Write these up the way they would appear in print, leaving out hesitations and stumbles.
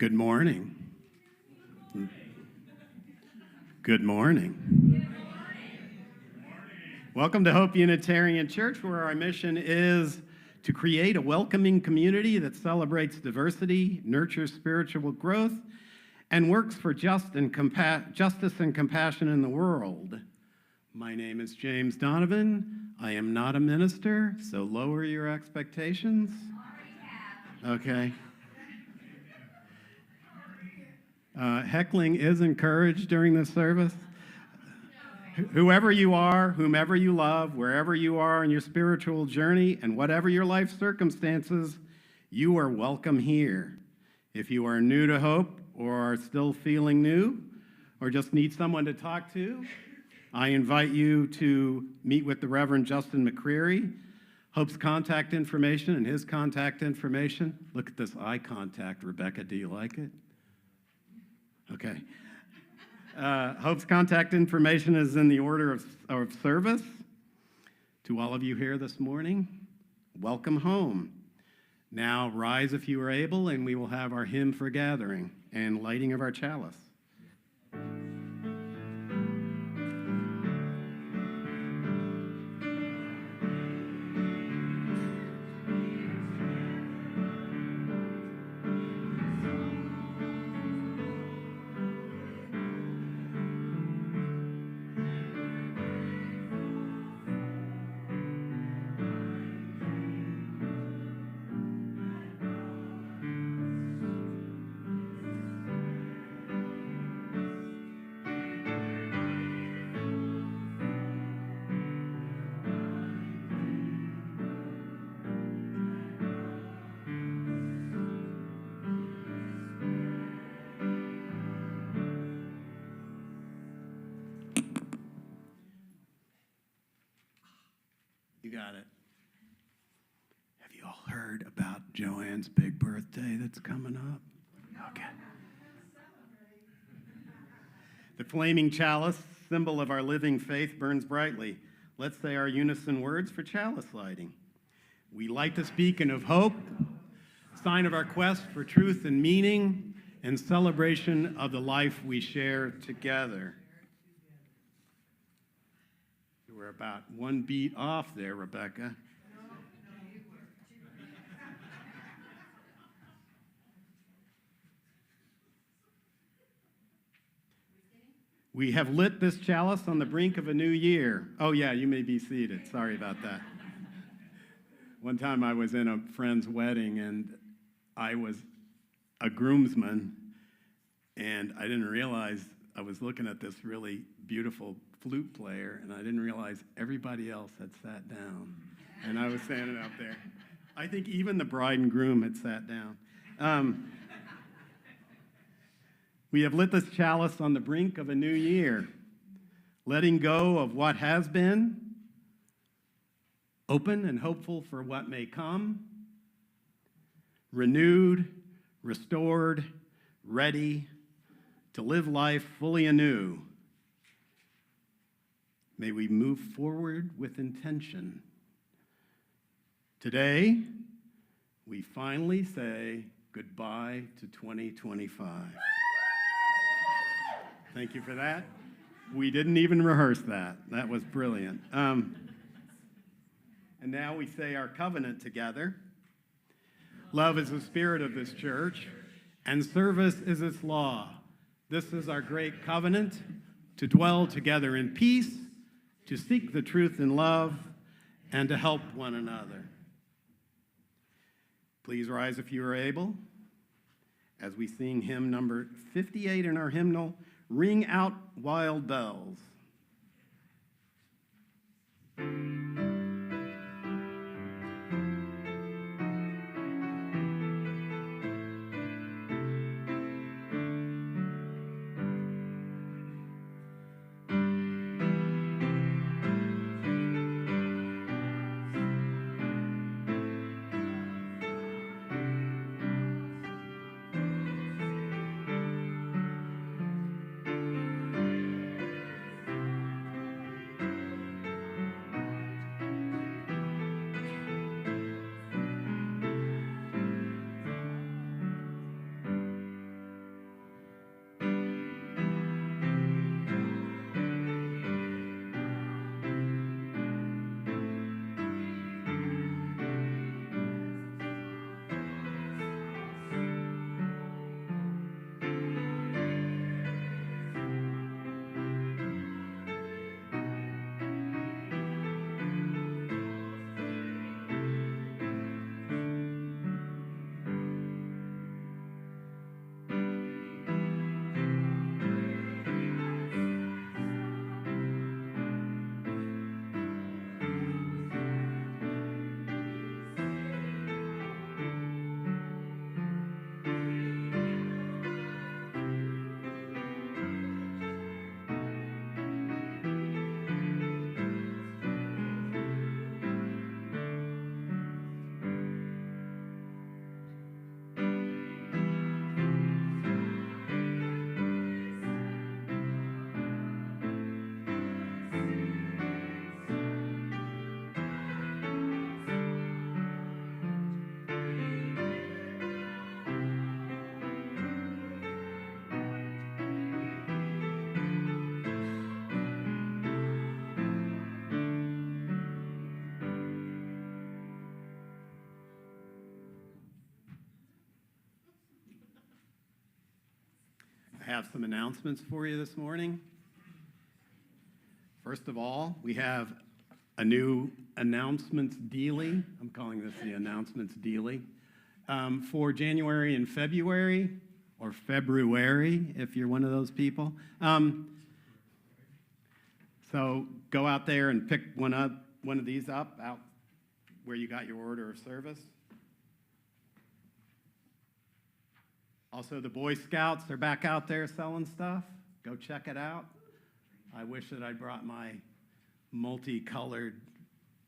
Good morning. Good morning. Welcome to Hope Unitarian Church, where our mission is to create a welcoming community that celebrates diversity, nurtures spiritual growth, and works for justice and compassion in the world. My name is James Donovan. I am not a minister, so lower your expectations. Okay. Heckling is encouraged during this service. Whoever you are, whomever you love, wherever you are in your spiritual journey, and whatever your life circumstances, you are welcome here. If you are new to Hope, or are still feeling new, or just need someone to talk to, I invite you to meet with the Reverend Justin McCreary. Hope's contact information and his contact information. Look at this eye contact, Rebecca. Do you like it? Okay. Hope's contact information is in the order of service. To all of you here this morning, welcome home. Now rise if you are able, and we will have our hymn for gathering and lighting of our chalice. You got it. Have you all heard about Joanne's big birthday that's coming up? Okay. The flaming chalice, symbol of our living faith, burns brightly. Let's say our unison words for chalice lighting. We light this beacon of hope, sign of our quest for truth and meaning, and celebration of the life we share together. We're about one beat off there, Rebecca. We have lit this chalice on the brink of a new year. Oh yeah, you may be seated. Sorry about that. One time I was in a friend's wedding and I was a groomsman, and I didn't realize I was looking at this really beautiful flute player, and I didn't realize everybody else had sat down, and I was standing up there. I think even the bride and groom had sat down. We have lit this chalice on the brink of a new year, letting go of what has been, open and hopeful for what may come, renewed, restored, ready to live life fully anew. May we move forward with intention. Today, we finally say goodbye to 2025. Thank you for that. We didn't even rehearse that. That was brilliant. And now we say our covenant together. Love is the spirit of this church, and service is its law. This is our great covenant, to dwell together in peace, to seek the truth in love, and to help one another. Please rise if you are able, as we sing hymn number 58 in our hymnal, Ring Out Wild Bells. have some announcements for you this morning. First of all, we have a new announcements dealie. I'm calling this the announcements dealie for January and February, or February if you're one of those people. So go out there and pick one of these up out where you got your order of service. Also, the Boy Scouts are back out there selling stuff. Go check it out. I wish that I brought my multicolored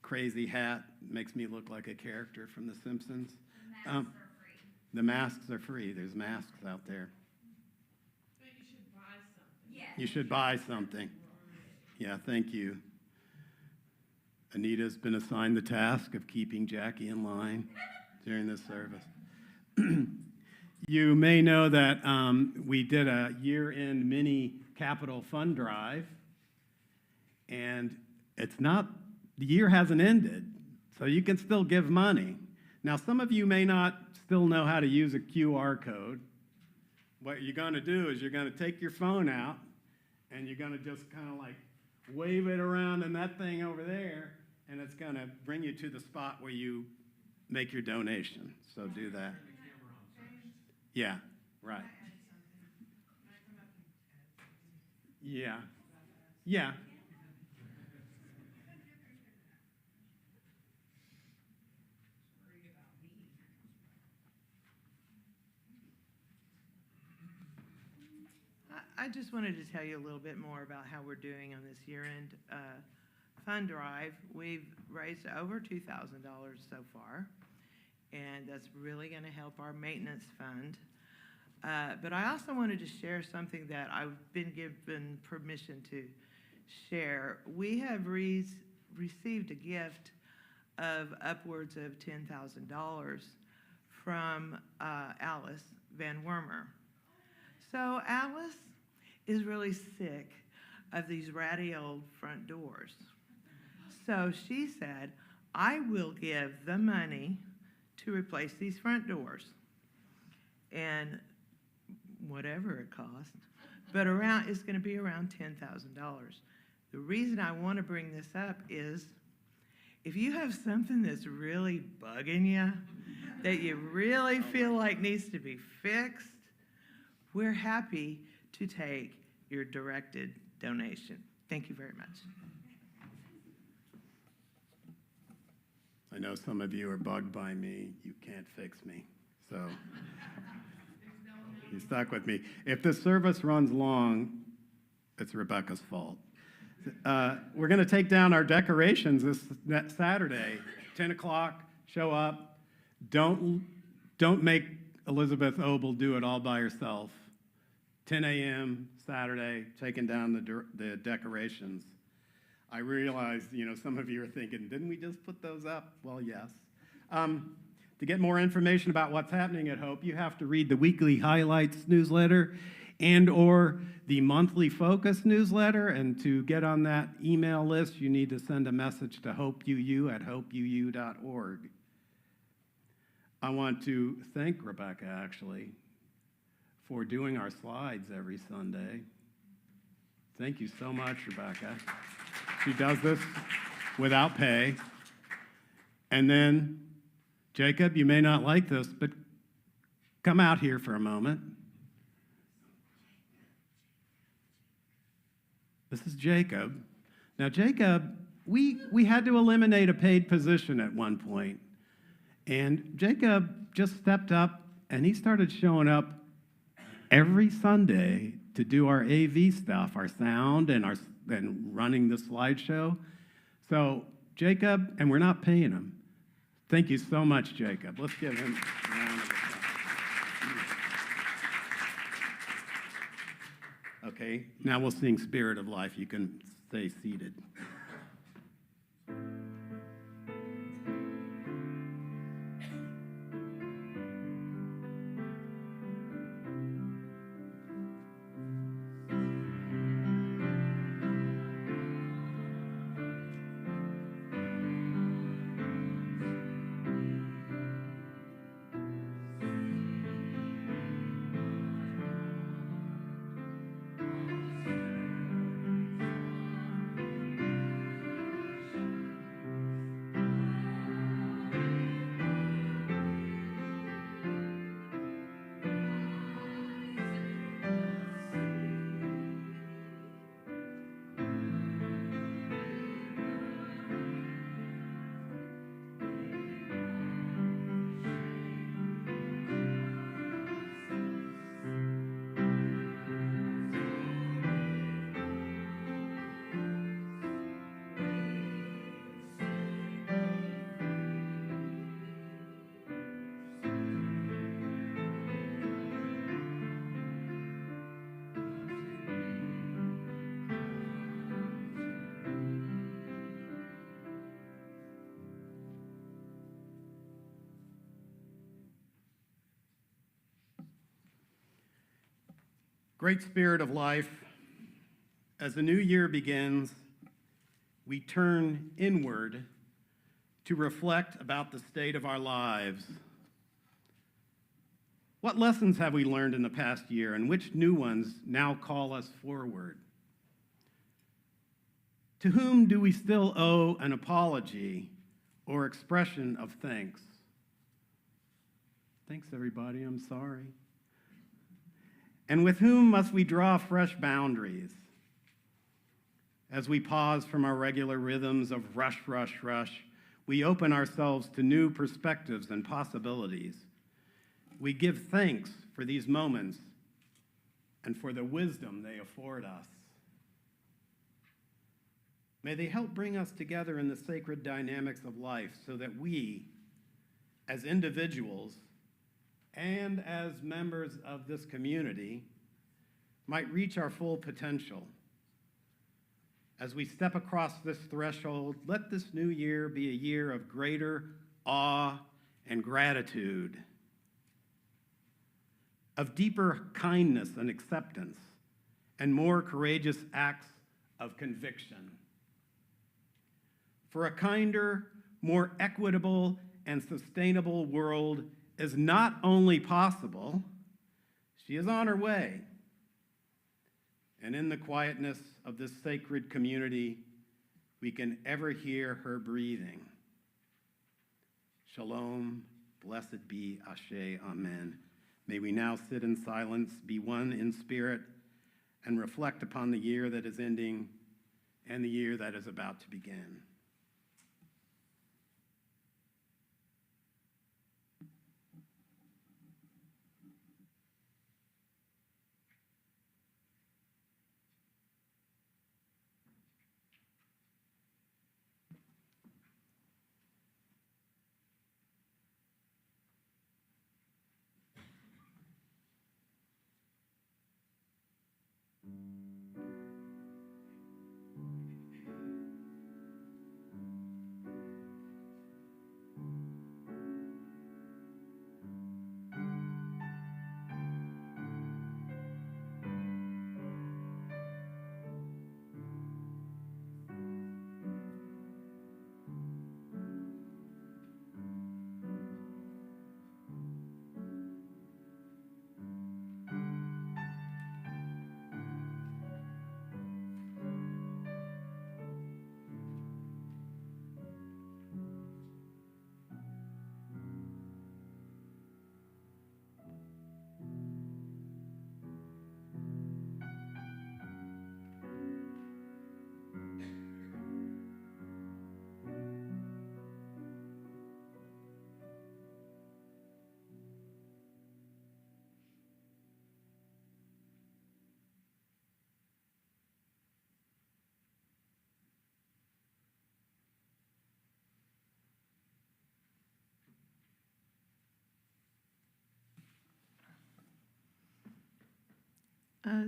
crazy hat. Makes me look like a character from The Simpsons. The masks are free. The masks are free. There's masks out there. But you should buy something. Yes. You should buy something. Yeah, thank you. Anita's been assigned the task of keeping Jackie in line during this service. You may know that we did a year-end mini capital fund drive, and the year hasn't ended, so you can still give money. Now, some of you may not still know how to use a QR code. What you're going to do is you're going to take your phone out, and you're going to just kind of like wave it around in that thing over there, and it's going to bring you to the spot where you make your donation. So do that. Yeah, right. Yeah. Yeah. I just wanted to tell you a little bit more about how we're doing on this year-end fund drive. We've raised over $2,000 so far, and that's really going to help our maintenance fund. But I also wanted to share something that I've been given permission to share. We have received a gift of upwards of $10,000 from Alice Van Wormer. So Alice is really sick of these ratty old front doors. So she said, I will give the money to replace these front doors. And whatever it costs, but it's going to be around $10,000. The reason I want to bring this up is if you have something that's really bugging you, that you really feel like needs to be fixed, we're happy to take your directed donation. Thank you very much. I know some of you are bugged by me. You can't fix me, so you stuck with me. If the service runs long, it's Rebecca's fault. We're going to take down our decorations this Saturday, 10 o'clock. Show up. Don't make Elizabeth Obel do it all by herself. 10 a.m. Saturday, taking down the decorations. I realize, some of you are thinking, didn't we just put those up? Well, yes. To get more information about what's happening at Hope, you have to read the weekly highlights newsletter and or the monthly focus newsletter. And to get on that email list, you need to send a message to hopeuu@hopeuu.org. I want to thank Rebecca, actually, for doing our slides every Sunday. Thank you so much, Rebecca. She does this without pay. And then, Jacob, you may not like this, but come out here for a moment. This is Jacob. Now, Jacob, we had to eliminate a paid position at one point. And Jacob just stepped up, and he started showing up every Sunday to do our AV stuff, our sound and running the slideshow. So, Jacob, and we're not paying him. Thank you so much, Jacob. Let's give him a round of applause. Okay, now we'll sing Spirit of Life. You can stay seated. Great Spirit of life, as the new year begins, we turn inward to reflect about the state of our lives. What lessons have we learned in the past year, and which new ones now call us forward? To whom do we still owe an apology or expression of thanks? Thanks, everybody, I'm sorry. And with whom must we draw fresh boundaries? As we pause from our regular rhythms of rush, rush, rush, we open ourselves to new perspectives and possibilities. We give thanks for these moments and for the wisdom they afford us. May they help bring us together in the sacred dynamics of life so that we, as individuals and as members of this community, might reach our full potential. As we step across this threshold, let this new year be a year of greater awe and gratitude, of deeper kindness and acceptance, and more courageous acts of conviction. For a kinder, more equitable, and sustainable world is not only possible, she is on her way. And in the quietness of this sacred community, we can ever hear her breathing. Shalom, blessed be Ashe, amen. May we now sit in silence, be one in spirit, and reflect upon the year that is ending and the year that is about to begin.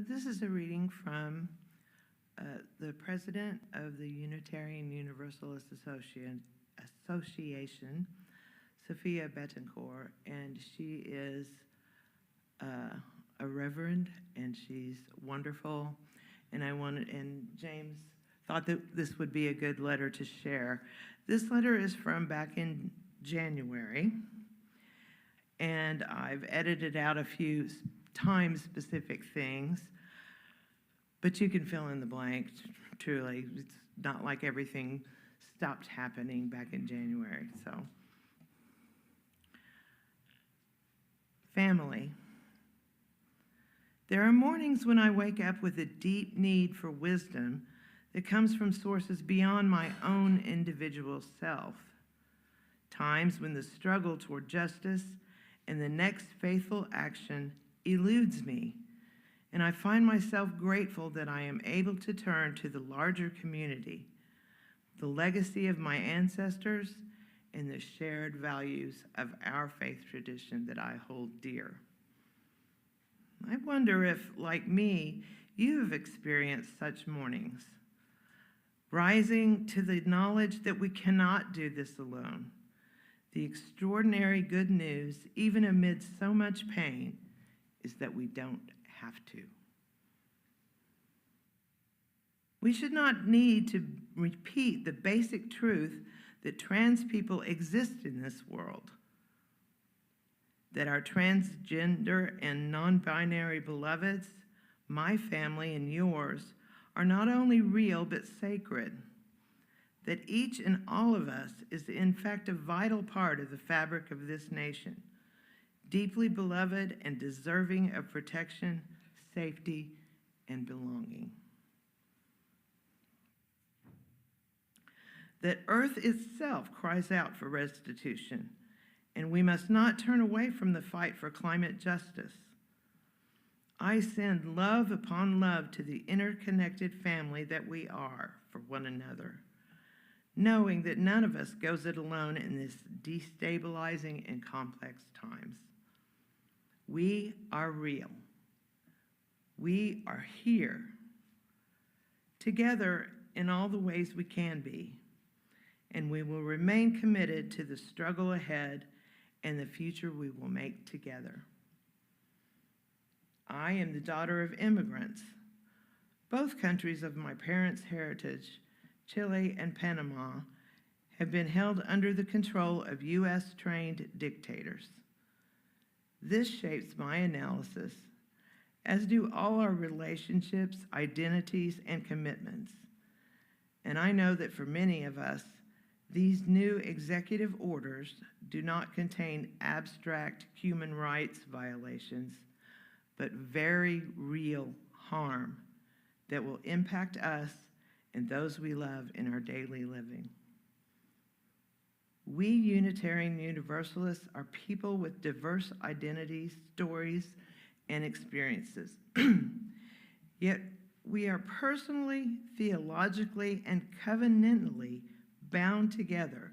This is a reading from the president of the Unitarian Universalist Association, Sophia Betancourt, and she is a reverend, and she's wonderful. And James thought that this would be a good letter to share. This letter is from back in January, and I've edited out a few time-specific things, but you can fill in the blank, truly. It's not like everything stopped happening back in January, so. Family. There are mornings when I wake up with a deep need for wisdom that comes from sources beyond my own individual self. Times when the struggle toward justice and the next faithful action eludes me, and I find myself grateful that I am able to turn to the larger community, the legacy of my ancestors, and the shared values of our faith tradition that I hold dear. I wonder if, like me, you have experienced such mornings, rising to the knowledge that we cannot do this alone. The extraordinary good news, even amid so much pain, is that we don't have to. We should not need to repeat the basic truth that trans people exist in this world, that our transgender and non-binary beloveds, my family and yours, are not only real but sacred, that each and all of us is in fact a vital part of the fabric of this nation, deeply beloved and deserving of protection, safety, and belonging. That Earth itself cries out for restitution, and we must not turn away from the fight for climate justice. I send love upon love to the interconnected family that we are for one another, knowing that none of us goes it alone in this destabilizing and complex times. We are real. We are here, together in all the ways we can be, and we will remain committed to the struggle ahead and the future we will make together. I am the daughter of immigrants. Both countries of my parents' heritage, Chile and Panama, have been held under the control of U.S.-trained dictators. This shapes my analysis, as do all our relationships, identities, and commitments. And I know that for many of us, these new executive orders do not contain abstract human rights violations, but very real harm that will impact us and those we love in our daily living. We Unitarian Universalists are people with diverse identities, stories, and experiences. Yet we are personally, theologically, and covenantally bound together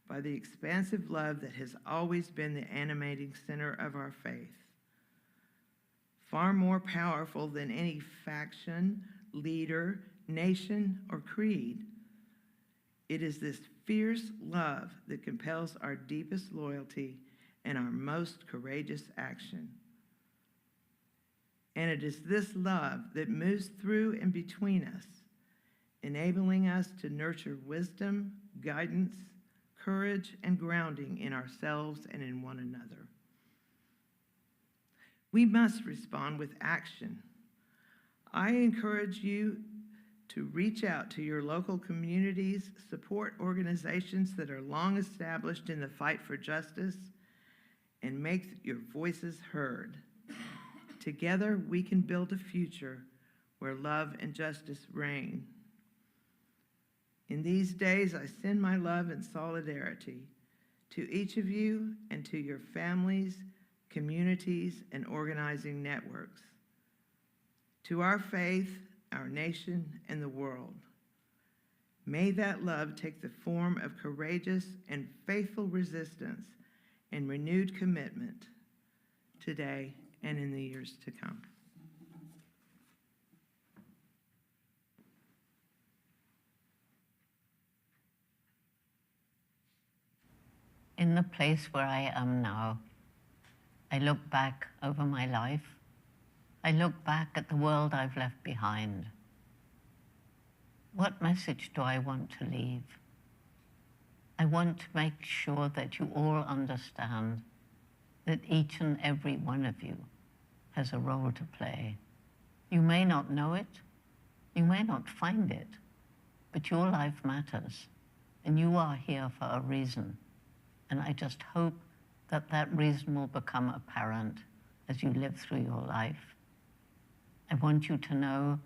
by the expansive love that has always been the animating center of our faith. Far more powerful than any faction, leader, nation, or creed, it is this fierce love that compels our deepest loyalty and our most courageous action. And it is this love that moves through and between us, enabling us to nurture wisdom, guidance, courage, and grounding in ourselves and in one another. We must respond with action. I encourage you to reach out to your local communities, support organizations that are long established in the fight for justice, and make your voices heard. Together, we can build a future where love and justice reign. In these days, I send my love and solidarity to each of you and to your families, communities, and organizing networks, to our faith, our nation, and the world. May that love take the form of courageous and faithful resistance and renewed commitment today and in the years to come. In the place where I am now, I look back over my life. I look back at the world I've left behind. What message do I want to leave? I want to make sure that you all understand that each and every one of you has a role to play. You may not know it, you may not find it, but your life matters, and you are here for a reason. And I just hope that that reason will become apparent as you live through your life. I want you to know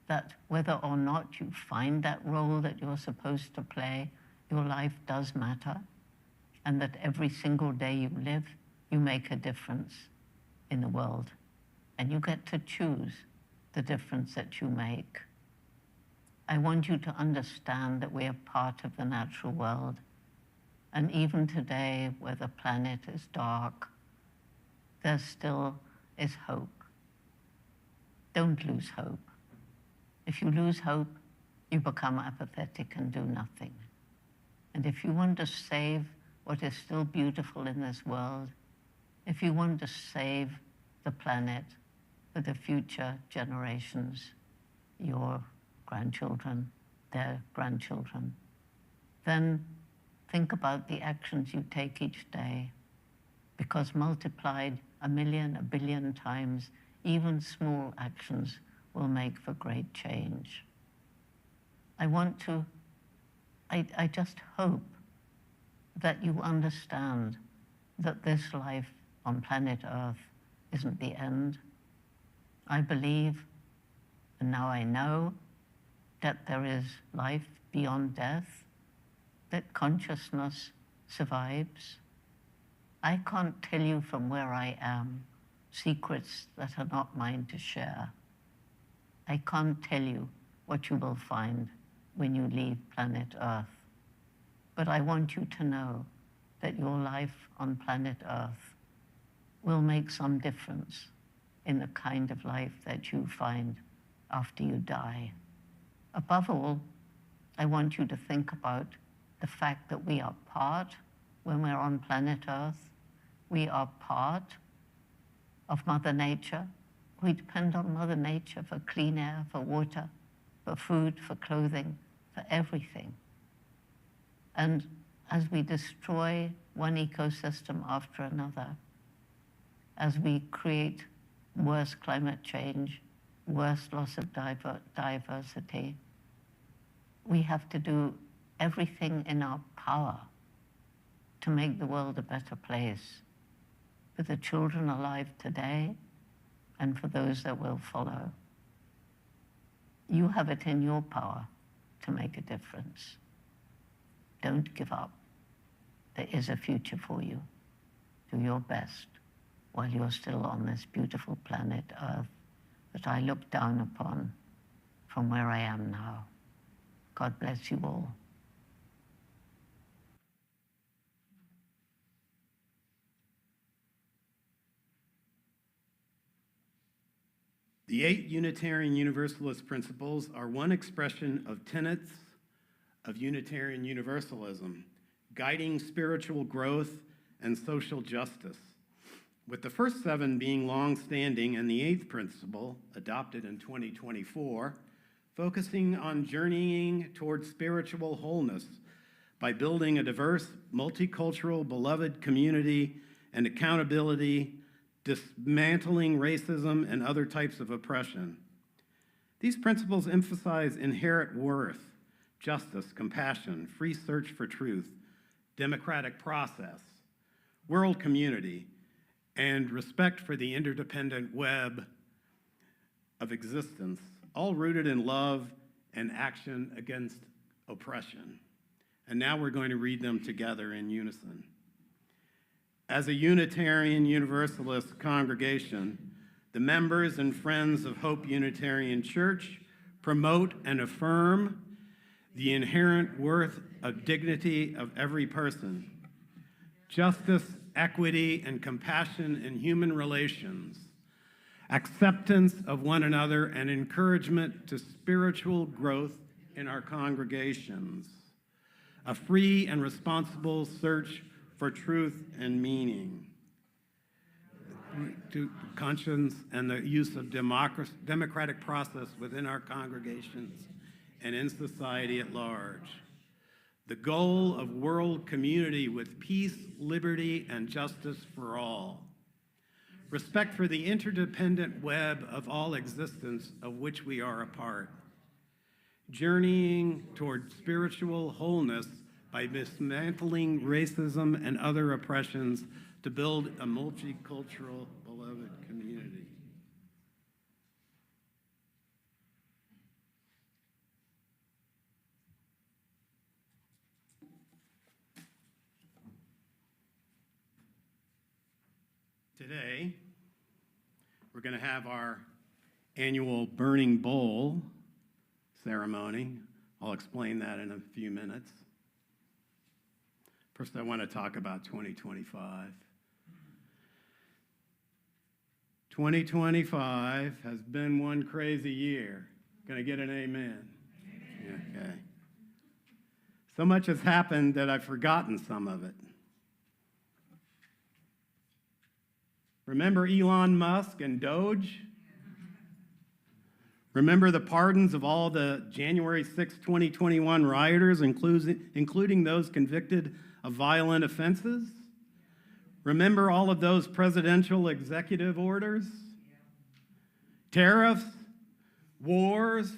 that whether or not you find that role that you're supposed to play, your life does matter, and that every single day you live, you make a difference in the world, and you get to choose the difference that you make. I want you to understand that we are part of the natural world, and even today, where the planet is dark, there still is hope. Don't lose hope. If you lose hope, you become apathetic and do nothing. And if you want to save what is still beautiful in this world, if you want to save the planet for the future generations, you're grandchildren, their grandchildren, then think about the actions you take each day, because multiplied 1,000,000, 1,000,000,000 times, even small actions will make for great change. I just hope that you understand that this life on planet Earth isn't the end. I believe, and now I know, that there is life beyond death, that consciousness survives. I can't tell you from where I am secrets that are not mine to share. I can't tell you what you will find when you leave planet Earth. But I want you to know that your life on planet Earth will make some difference in the kind of life that you find after you die. Above all, I want you to think about the fact that we are part, when we're on planet Earth, we are part of Mother Nature. We depend on Mother Nature for clean air, for water, for food, for clothing, for everything. And as we destroy one ecosystem after another, as we create worse climate change, worse loss of diversity, we have to do everything in our power to make the world a better place for the children alive today and for those that will follow. You have it in your power to make a difference. Don't give up. There is a future for you. Do your best while you're still on this beautiful planet Earth that I look down upon from where I am now. God bless you all. The 8 Unitarian Universalist principles are one expression of tenets of Unitarian Universalism, guiding spiritual growth and social justice, with the first 7 being long-standing and the 8th principle, adopted in 2024, focusing on journeying towards spiritual wholeness by building a diverse, multicultural, beloved community and accountability, dismantling racism and other types of oppression. These principles emphasize inherent worth, justice, compassion, free search for truth, democratic process, world community, and respect for the interdependent web of existence, all rooted in love and action against oppression. And now we're going to read them together in unison. As a Unitarian Universalist congregation, the members and friends of Hope Unitarian Church promote and affirm the inherent worth of dignity of every person, justice, equity, and compassion in human relations, acceptance of one another, and encouragement to spiritual growth in our congregations, a free and responsible search for truth and meaning, to conscience and the use of democratic process within our congregations and in society at large. The goal of world community with peace, liberty, and justice for all. Respect for the interdependent web of all existence of which we are a part. Journeying toward spiritual wholeness by dismantling racism and other oppressions to build a multicultural, beloved community. Today, we're going to have our annual Burning Bowl ceremony. I'll explain that in a few minutes. First, I want to talk about 2025. 2025 has been one crazy year. Can I get an amen? Amen. Okay. So much has happened that I've forgotten some of it. Remember Elon Musk and Doge? Remember the pardons of all the January 6, 2021 rioters, including those convicted of violent offenses? Remember all of those presidential executive orders? Tariffs, wars,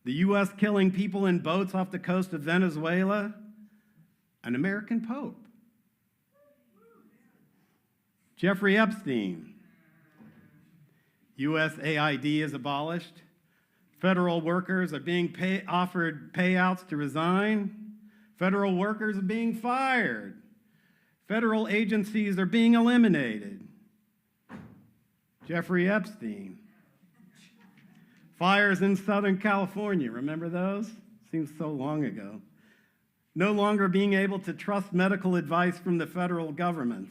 the U.S. killing people in boats off the coast of Venezuela, an American Pope. Jeffrey Epstein. USAID is abolished. Federal workers are being offered payouts to resign. Federal workers are being fired. Federal agencies are being eliminated. Jeffrey Epstein. Fires in Southern California, remember those? Seems so long ago. No longer being able to trust medical advice from the federal government.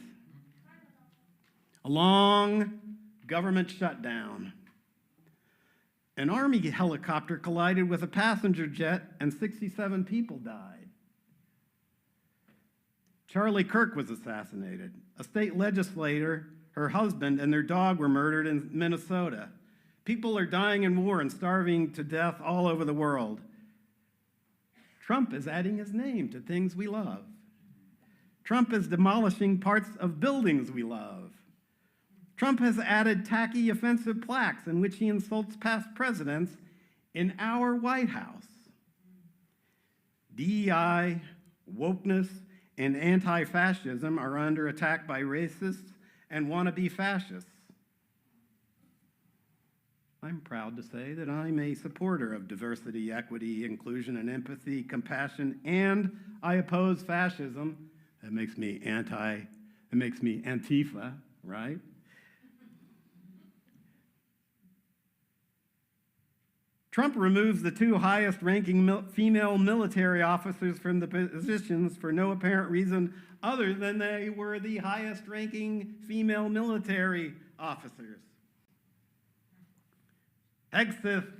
A long government shutdown. An Army helicopter collided with a passenger jet and 67 people died. Charlie Kirk was assassinated. A state legislator, her husband, and their dog were murdered in Minnesota. People are dying in war and starving to death all over the world. Trump is adding his name to things we love. Trump is demolishing parts of buildings we love. Trump has added tacky, offensive plaques in which he insults past presidents in our White House. DEI, wokeness, and anti-fascism are under attack by racists and wannabe fascists. I'm proud to say that I'm a supporter of diversity, equity, inclusion, and empathy, compassion, and I oppose fascism. That makes me Antifa, right? Trump removes the two highest-ranking female military officers from the positions for no apparent reason other than they were the highest-ranking female military officers. Hegseth,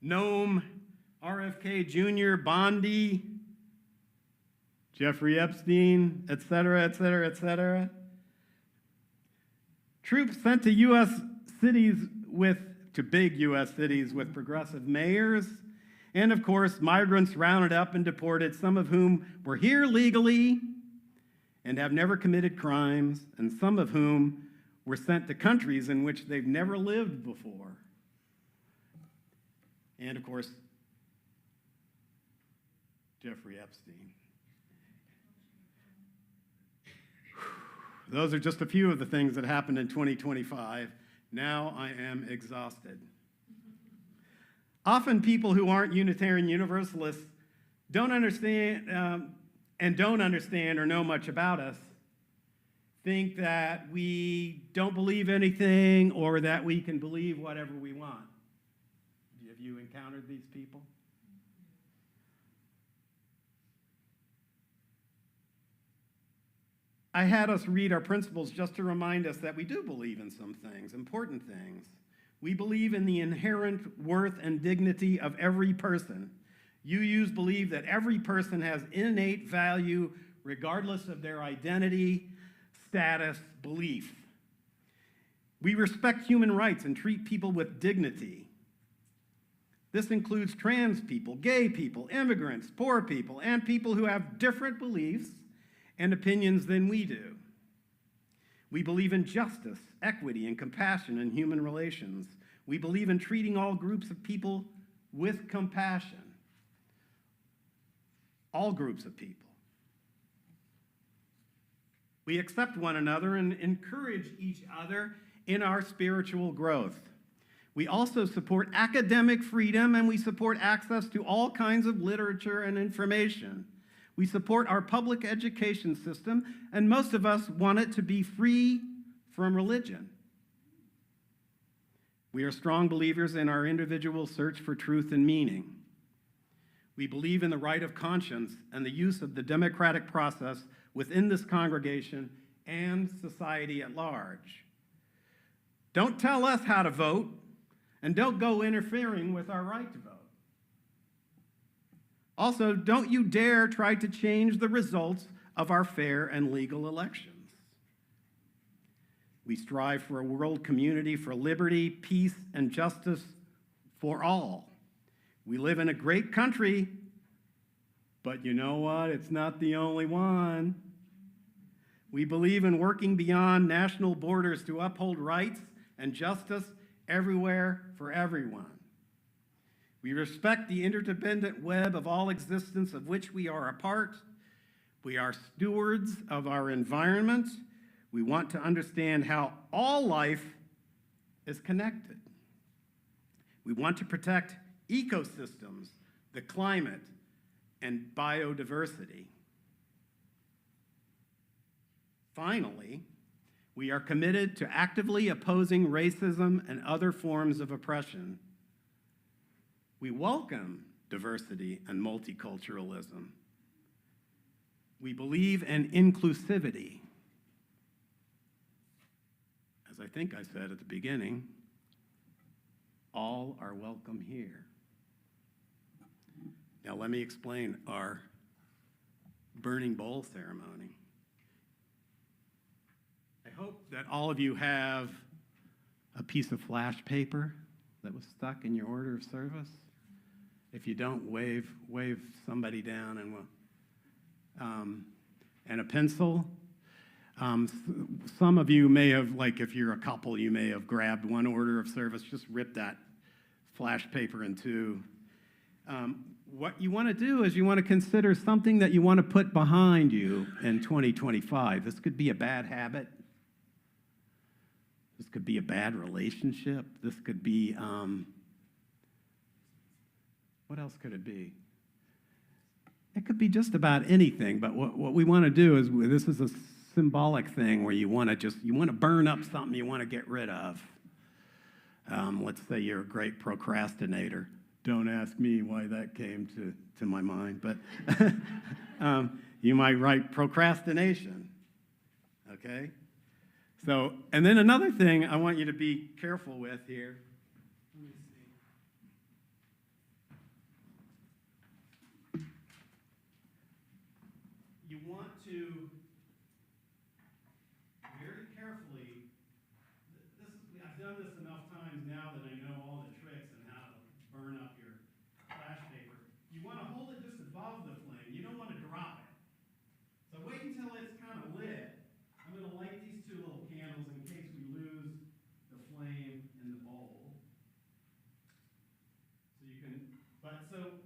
Noam, RFK Jr., Bondi, Jeffrey Epstein, et cetera, et cetera, et cetera. Troops sent to big U.S. cities with progressive mayors, and of course, migrants rounded up and deported, some of whom were here legally and have never committed crimes, and some of whom were sent to countries in which they've never lived before. And of course, Jeffrey Epstein. Those are just a few of the things that happened in 2025. Now I am exhausted. Often people who aren't Unitarian Universalists don't understand or know much about us, think that we don't believe anything or that we can believe whatever we want. Have you encountered these people? I had us read our principles just to remind us that we do believe in some things, important things. We believe in the inherent worth and dignity of every person. UUs believe that every person has innate value regardless of their identity, status, belief. We respect human rights and treat people with dignity. This includes trans people, gay people, immigrants, poor people, and people who have different beliefs and opinions than we do. We believe in justice, equity, and compassion in human relations. We believe in treating all groups of people with compassion. All groups of people. We accept one another and encourage each other in our spiritual growth. We also support academic freedom, and we support access to all kinds of literature and information. We support our public education system, and most of us want it to be free from religion. We are strong believers in our individual search for truth and meaning. We believe in the right of conscience and the use of the democratic process within this congregation and society at large. Don't tell us how to vote, and don't go interfering with our right to vote. Also, don't you dare try to change the results of our fair and legal elections. We strive for a world community for liberty, peace, and justice for all. We live in a great country, but you know what? It's not the only one. We believe in working beyond national borders to uphold rights and justice everywhere for everyone. We respect the interdependent web of all existence of which we are a part. We are stewards of our environment. We want to understand how all life is connected. We want to protect ecosystems, the climate, and biodiversity. Finally, we are committed to actively opposing racism and other forms of oppression. We welcome diversity and multiculturalism. We believe in inclusivity. As I think I said at the beginning, all are welcome here. Now let me explain our burning bowl ceremony. I hope that all of you have a piece of flash paper that was stuck in your order of service. If you don't, wave somebody down and and a pencil. Some of you may have, like if you're a couple, you may have grabbed one order of service, just rip that flash paper in two. What you want to do is you want to consider something that you want to put behind you in 2025. This could be a bad habit. This could be a bad relationship. This could be, what else could it be? It could be just about anything, but what we want to do is, this is a symbolic thing where you want to burn up something you want to get rid of. Let's say you're a great procrastinator. Don't ask me why that came to my mind, but you might write procrastination, okay? So, and then another thing I want you to be careful with here. Let me see. You want to very carefully, I've done this enough times now that I know all the tricks and how to burn up your flash paper. You want to hold it just above the flame. You don't want to drop it. So wait until it's kind of lit. I'm going to light these two little candles in case we lose the flame in the bowl. So you can, so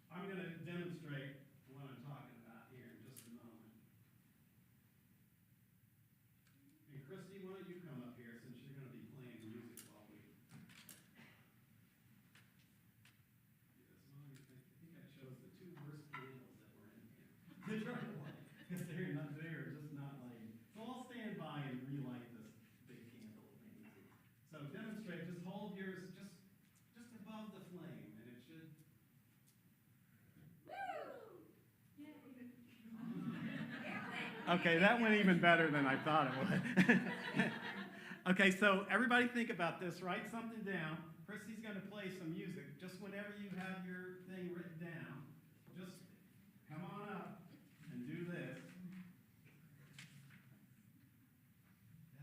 I'm going to demonstrate what I'm talking about here in just a moment. And Christy, why don't you come up here since you're going to be playing music while we do this one. I think I chose the two worst candles that were in here. Because they're just not lighting. So I'll stand by and relight this big candle if I need to. So demonstrate, just hold yours just above the flame, and it should. Okay, that went even better than I thought it would. Okay, so everybody think about this. Write something down. Christy's going to play some music. Just whenever you have your thing written down, just come on up and do this.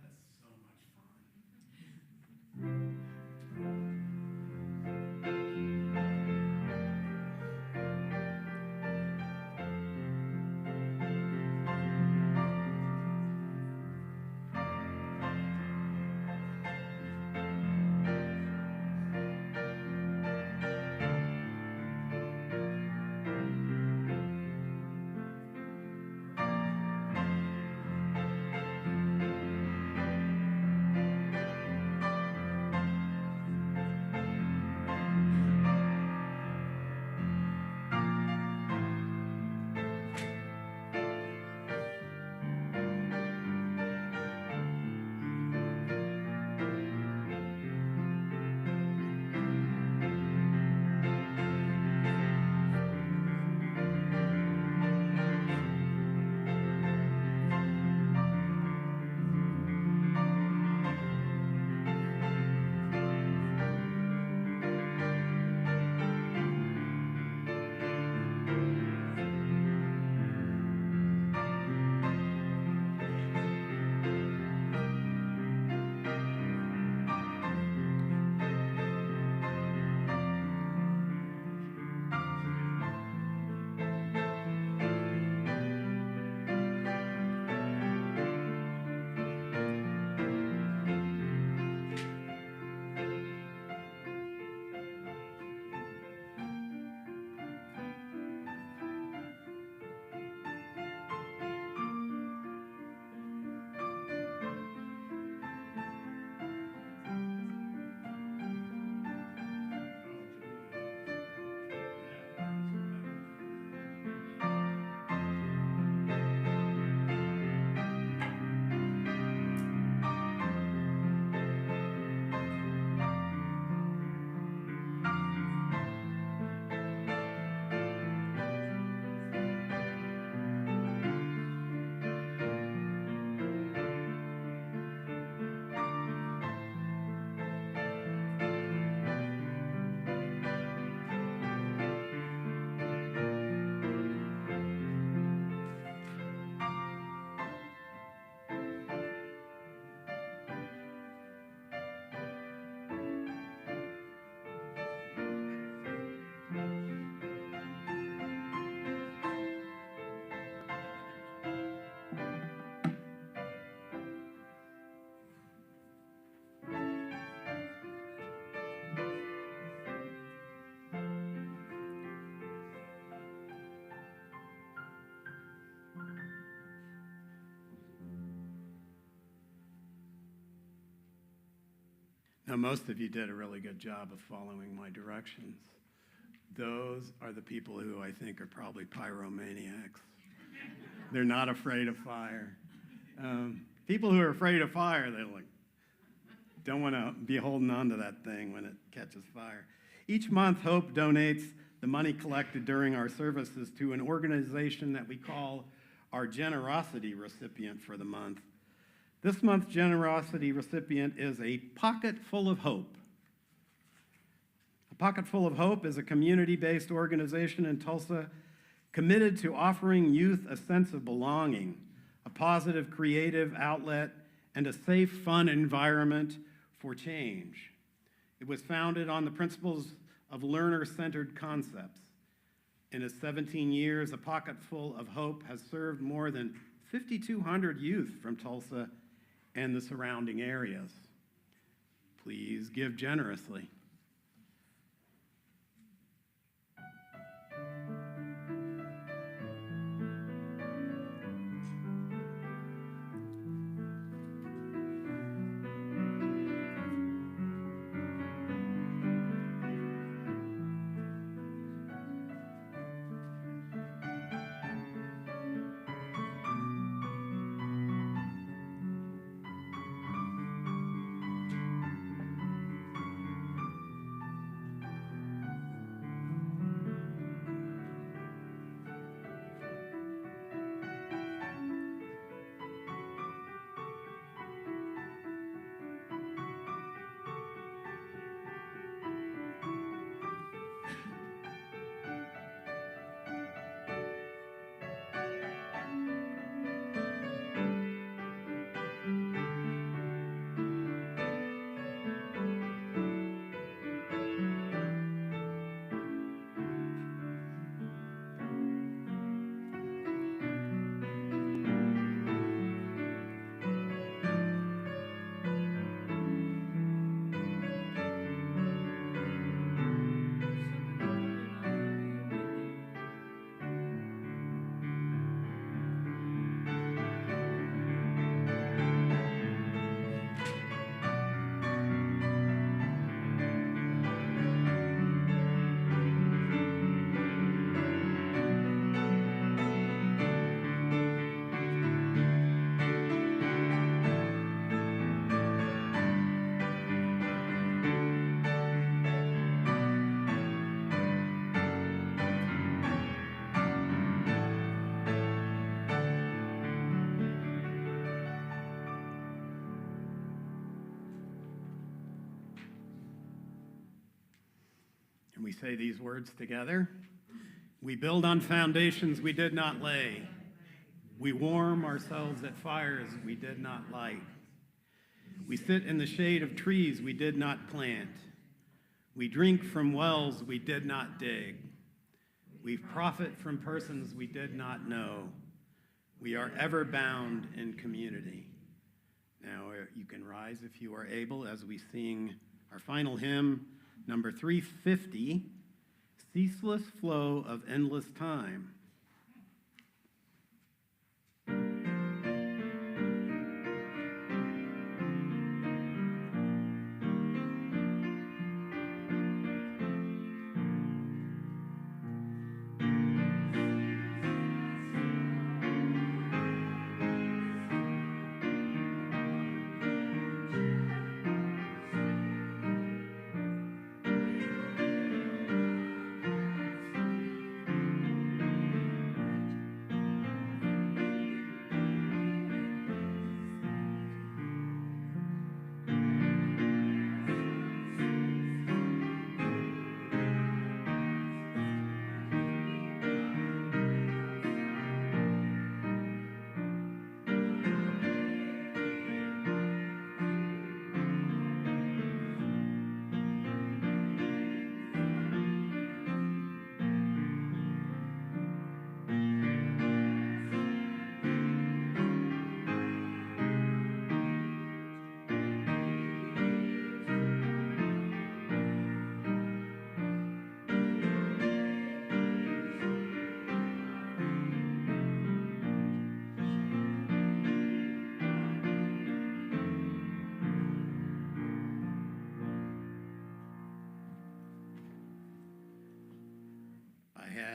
That's so much fun. Now, most of you did a really good job of following my directions. Those are the people who I think are probably pyromaniacs. They're not afraid of fire. People who are afraid of fire, they're like, don't want to be holding on to that thing when it catches fire. Each month, Hope donates the money collected during our services to an organization that we call our generosity recipient for the month. This month's generosity recipient is a Pocket Full of Hope. A Pocket Full of Hope is a community-based organization in Tulsa committed to offering youth a sense of belonging, a positive creative outlet, and a safe, fun environment for change. It was founded on the principles of learner-centered concepts. In its 17 years, A Pocket Full of Hope has served more than 5,200 youth from Tulsa and the surrounding areas. Please give generously. Can we say these words together? We build on foundations we did not lay. We warm ourselves at fires we did not light. We sit in the shade of trees we did not plant. We drink from wells we did not dig. We profit from persons we did not know. We are ever bound in community. Now you can rise if you are able as we sing our final hymn, number 350, Ceaseless Flow of Endless Time.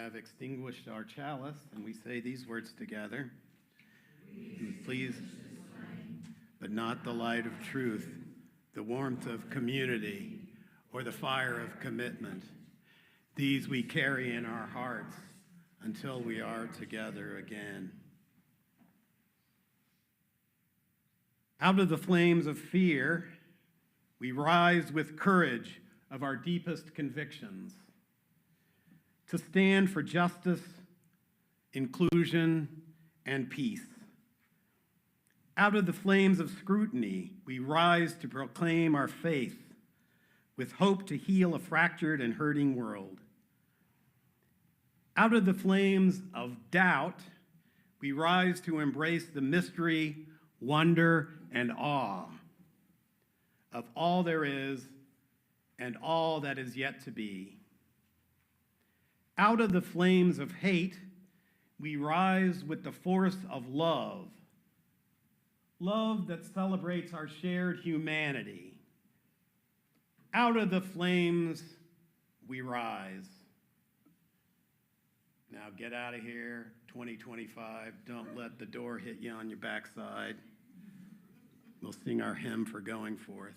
have extinguished our chalice, and we say these words together. Please, but not the light of truth, the warmth of community, or the fire of commitment. These we carry in our hearts until we are together again. Out of the flames of fear, we rise with courage of our deepest convictions to stand for justice, inclusion, and peace. Out of the flames of scrutiny, we rise to proclaim our faith with hope to heal a fractured and hurting world. Out of the flames of doubt, we rise to embrace the mystery, wonder, and awe of all there is and all that is yet to be. Out of the flames of hate, we rise with the force of love, love that celebrates our shared humanity. Out of the flames, we rise. Now get out of here, 2025. Don't let the door hit you on your backside. We'll sing our hymn for going forth.